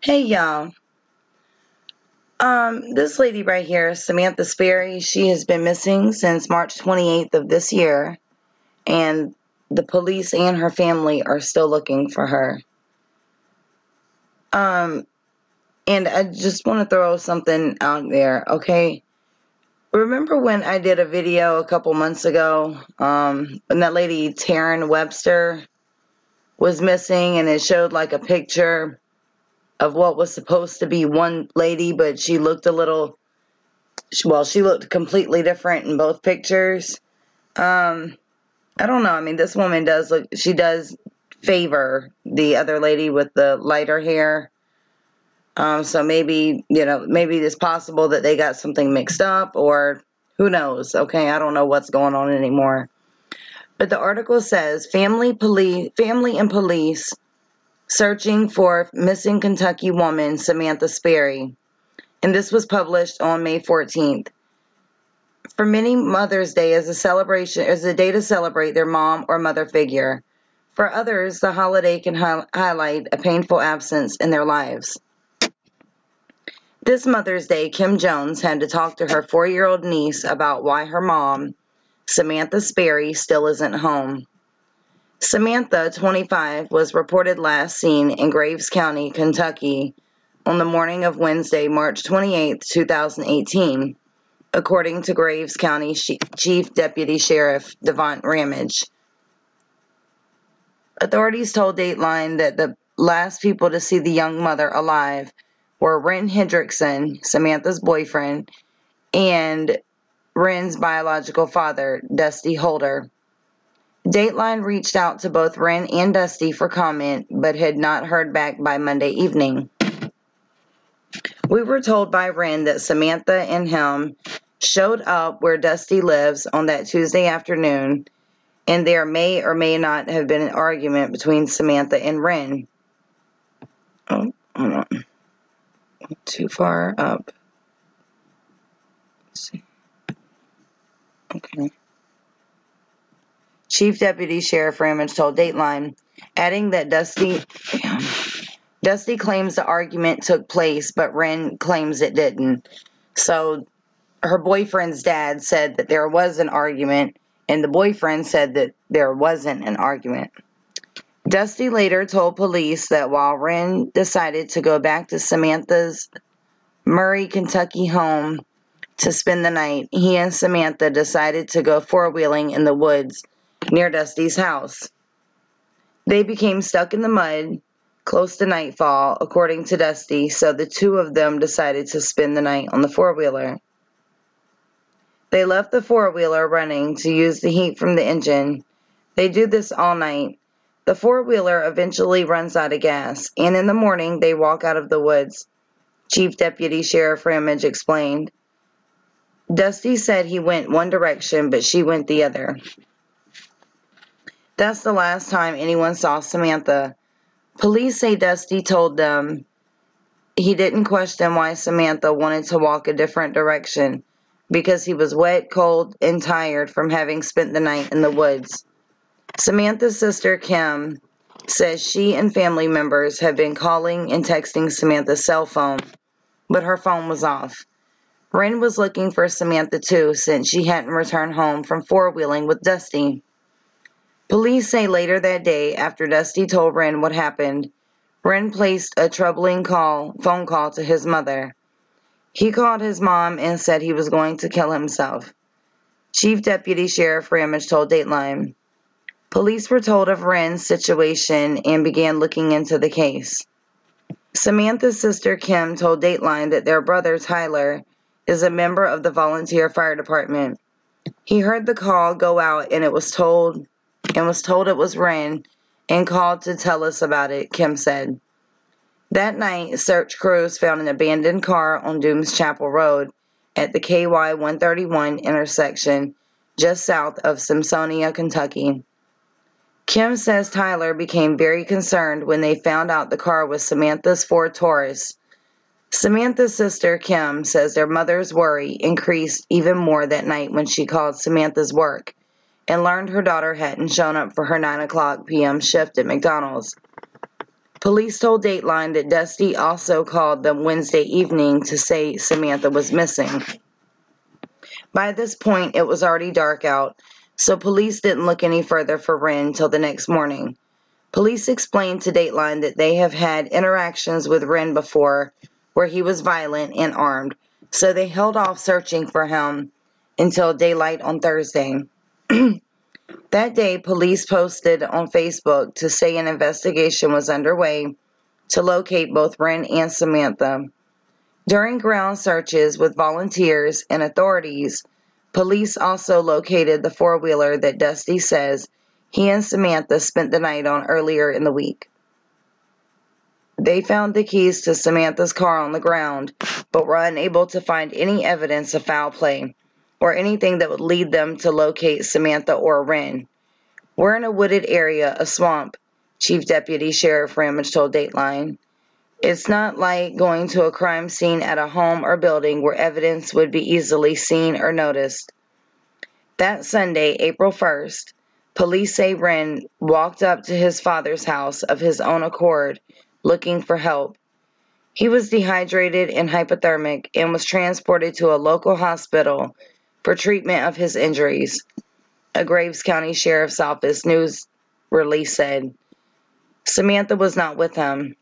Hey y'all. This lady right here, Samantha Sperry, she has been missing since March 28th of this year, and the police and her family are still looking for her. Um, and I just want to throw something out there, okay? Remember when I did a video a couple months ago, when that lady Taryn Webster was missing, and it showed like a picture of what was supposed to be one lady, but she looked a little she looked completely different in both pictures. I don't know. I mean, this woman she does favor the other lady with the lighter hair. So maybe it's possible that they got something mixed up, or who knows? Okay, I don't know what's going on anymore. But the article says family and police searching for missing Kentucky woman Samantha Sperry. And this was published on May 14th. For many, Mother's Day is a day to celebrate their mom or mother figure. For others, the holiday can highlight a painful absence in their lives. This Mother's Day, Kim Jones had to talk to her 4-year-old niece about why her mom, Samantha Sperry, still isn't home. Samantha, 25, was reported last seen in Graves County, Kentucky, on the morning of Wednesday, March 28, 2018. According to Graves County Chief Deputy Sheriff Devont Ramage. Authorities told Dateline that the last people to see the young mother alive were Wren Hendrickson, Samantha's boyfriend, and Wren's biological father, Dusty Holder. Dateline reached out to both Wren and Dusty for comment, but had not heard back by Monday evening. We were told by Wren that Samantha and him showed up where Dusty lives on that Tuesday afternoon, and there may or may not have been an argument between Samantha and Wren. Oh, hold on. Too far up. Let's see. Okay. Chief Deputy Sheriff Ramage told Dateline, adding that Dusty claims the argument took place, but Wren claims it didn't. So her boyfriend's dad said that there was an argument, and the boyfriend said that there wasn't an argument. Dusty later told police that while Wren decided to go back to Samantha's Murray, Kentucky home to spend the night, he and Samantha decided to go four-wheeling in the woods near Dusty's house. They became stuck in the mud close to nightfall, according to Dusty, so the two of them decided to spend the night on the four-wheeler. They left the four-wheeler running to use the heat from the engine. They do this all night. The four-wheeler eventually runs out of gas, and in the morning they walk out of the woods, Chief Deputy Sheriff Ramage explained. Dusty said he went one direction, but she went the other. That's the last time anyone saw Samantha. Police say Dusty told them he didn't question why Samantha wanted to walk a different direction, because he was wet, cold, and tired from having spent the night in the woods. Samantha's sister, Kim, says she and family members have been calling and texting Samantha's cell phone, but her phone was off. Wren was looking for Samantha too, since she hadn't returned home from four-wheeling with Dusty. Police say later that day, after Dusty told Wren what happened, Wren placed a troubling phone call to his mother. He called his mom and said he was going to kill himself. Chief Deputy Sheriff Ramage told Dateline. Police were told of Wren's situation and began looking into the case. Samantha's sister Kim told Dateline that their brother Tyler is a member of the volunteer fire department. He heard the call go out and was told it was Wren and called to tell us about it, Kim said. That night, search crews found an abandoned car on Dooms Chapel Road at the KY 131 intersection just south of Simpsonia, Kentucky. Kim says Tyler became very concerned when they found out the car was Samantha's Ford Taurus. Samantha's sister, Kim, says their mother's worry increased even more that night when she called Samantha's work and learned her daughter hadn't shown up for her 9 o'clock p.m. shift at McDonald's. Police told Dateline that Dusty also called them Wednesday evening to say Samantha was missing. By this point, it was already dark out, so police didn't look any further for Wren till the next morning. Police explained to Dateline that they have had interactions with Wren before where he was violent and armed, so they held off searching for him until daylight on Thursday. That day, police posted on Facebook to say an investigation was underway to locate both Wren and Samantha. During ground searches with volunteers and authorities, police also located the four-wheeler that Dusty says he and Samantha spent the night on earlier in the week. They found the keys to Samantha's car on the ground, but were unable to find any evidence of foul play or anything that would lead them to locate Samantha or Wren. We're in a wooded area, a swamp, Chief Deputy Sheriff Ramage told Dateline. It's not like going to a crime scene at a home or building where evidence would be easily seen or noticed. That Sunday, April 1st, police say Wren walked up to his father's house of his own accord, looking for help. He was dehydrated and hypothermic and was transported to a local hospital for treatment of his injuries, a Graves County Sheriff's Office news release said. Samantha was not with him.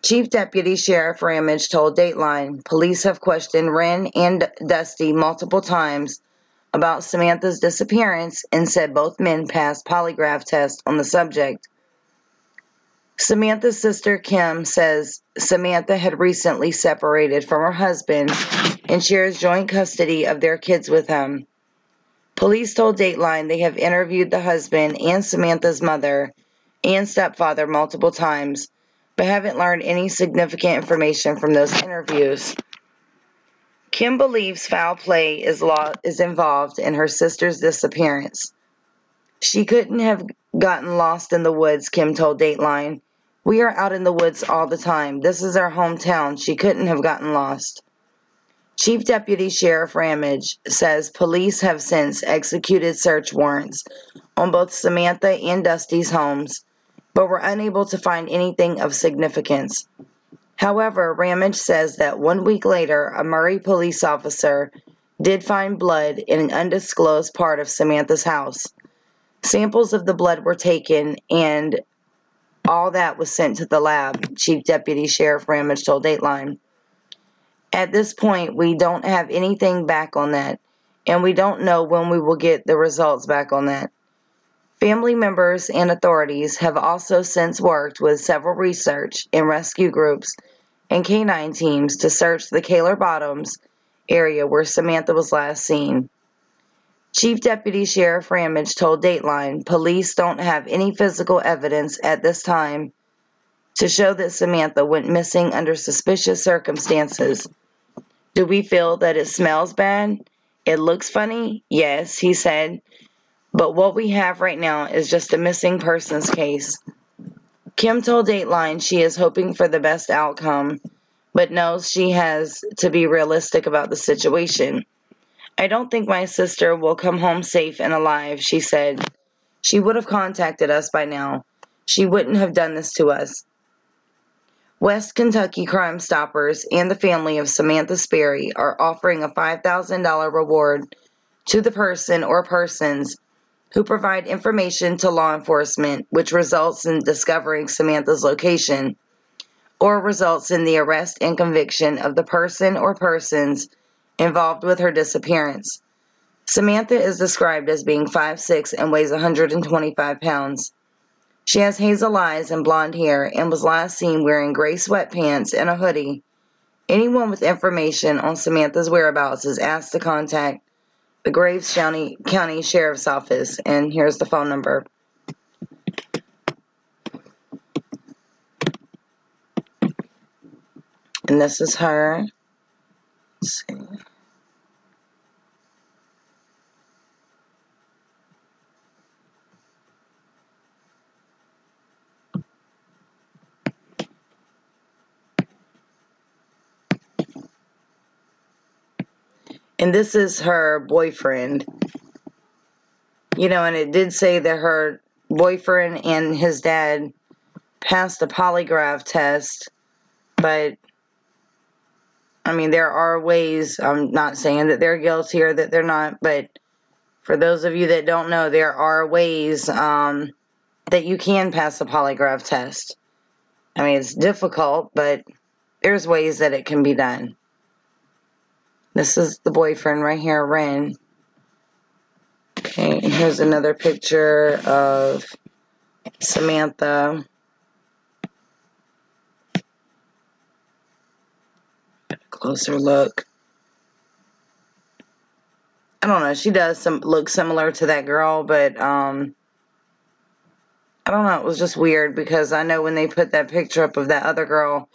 Chief Deputy Sheriff Ramage told Dateline police have questioned Wren and Dusty multiple times about Samantha's disappearance and said both men passed polygraph tests on the subject. Samantha's sister Kim says Samantha had recently separated from her husband and shares joint custody of their kids with him. Police told Dateline they have interviewed the husband and Samantha's mother and stepfather multiple times, but haven't learned any significant information from those interviews. Kim believes foul play is involved in her sister's disappearance. She couldn't have gotten lost in the woods, Kim told Dateline. We are out in the woods all the time. This is our hometown. She couldn't have gotten lost. Chief Deputy Sheriff Ramage says police have since executed search warrants on both Samantha and Dusty's homes, but were unable to find anything of significance. However, Ramage says that 1 week later, a Murray police officer did find blood in an undisclosed part of Samantha's house. Samples of the blood were taken, and all that was sent to the lab, Chief Deputy Sheriff Ramage told Dateline. At this point, we don't have anything back on that, and we don't know when we will get the results back on that. Family members and authorities have also since worked with several research and rescue groups and canine teams to search the Kaler Bottoms area where Samantha was last seen. Chief Deputy Sheriff Ramage told Dateline police don't have any physical evidence at this time to show that Samantha went missing under suspicious circumstances. Do we feel that it smells bad? It looks funny? Yes, he said. But what we have right now is just a missing persons case. Kim told Dateline she is hoping for the best outcome, but knows she has to be realistic about the situation. I don't think my sister will come home safe and alive, she said. She would have contacted us by now. She wouldn't have done this to us. West Kentucky Crime Stoppers and the family of Samantha Sperry are offering a $5,000 reward to the person or persons who provide information to law enforcement which results in discovering Samantha's location or results in the arrest and conviction of the person or persons involved with her disappearance. Samantha is described as being 5'6" and weighs 125 pounds. She has hazel eyes and blonde hair and was last seen wearing gray sweatpants and a hoodie. Anyone with information on Samantha's whereabouts is asked to contact the Graves County Sheriff's Office, and here's the phone number. And this is her. Let's see. And this is her boyfriend. And it did say that her boyfriend and his dad passed a polygraph test, but I mean, there are ways. I'm not saying that they're guilty or that they're not, but for those of you that don't know, there are ways that you can pass a polygraph test. I mean, it's difficult, but there's ways that it can be done. This is the boyfriend right here, Ren. Okay, and here's another picture of Samantha. Closer look. I don't know. She does look similar to that girl, but I don't know. It was just weird because I know when they put that picture up of that other girl,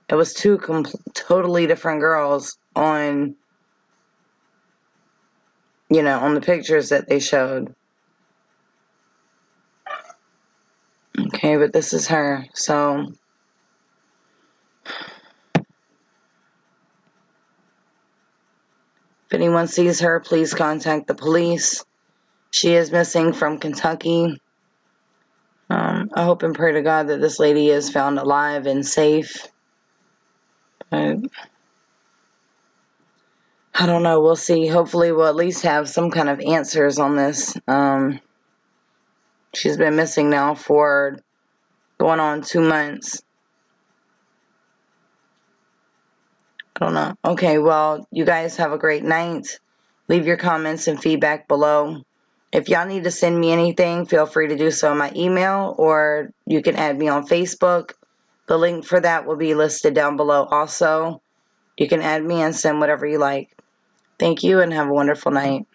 it was two totally different girls on, you know, on the pictures that they showed. Okay, but this is her. So if anyone sees her, please contact the police. She is missing from Kentucky. I hope and pray to God that this lady is found alive and safe. But I don't know. We'll see. Hopefully we'll at least have some kind of answers on this. She's been missing now for going on 2 months. I don't know. Okay, well, you guys have a great night. Leave your comments and feedback below. If y'all need to send me anything, feel free to do so on my email, or you can add me on Facebook. The link for that will be listed down below also. You can add me and send whatever you like. Thank you and have a wonderful night.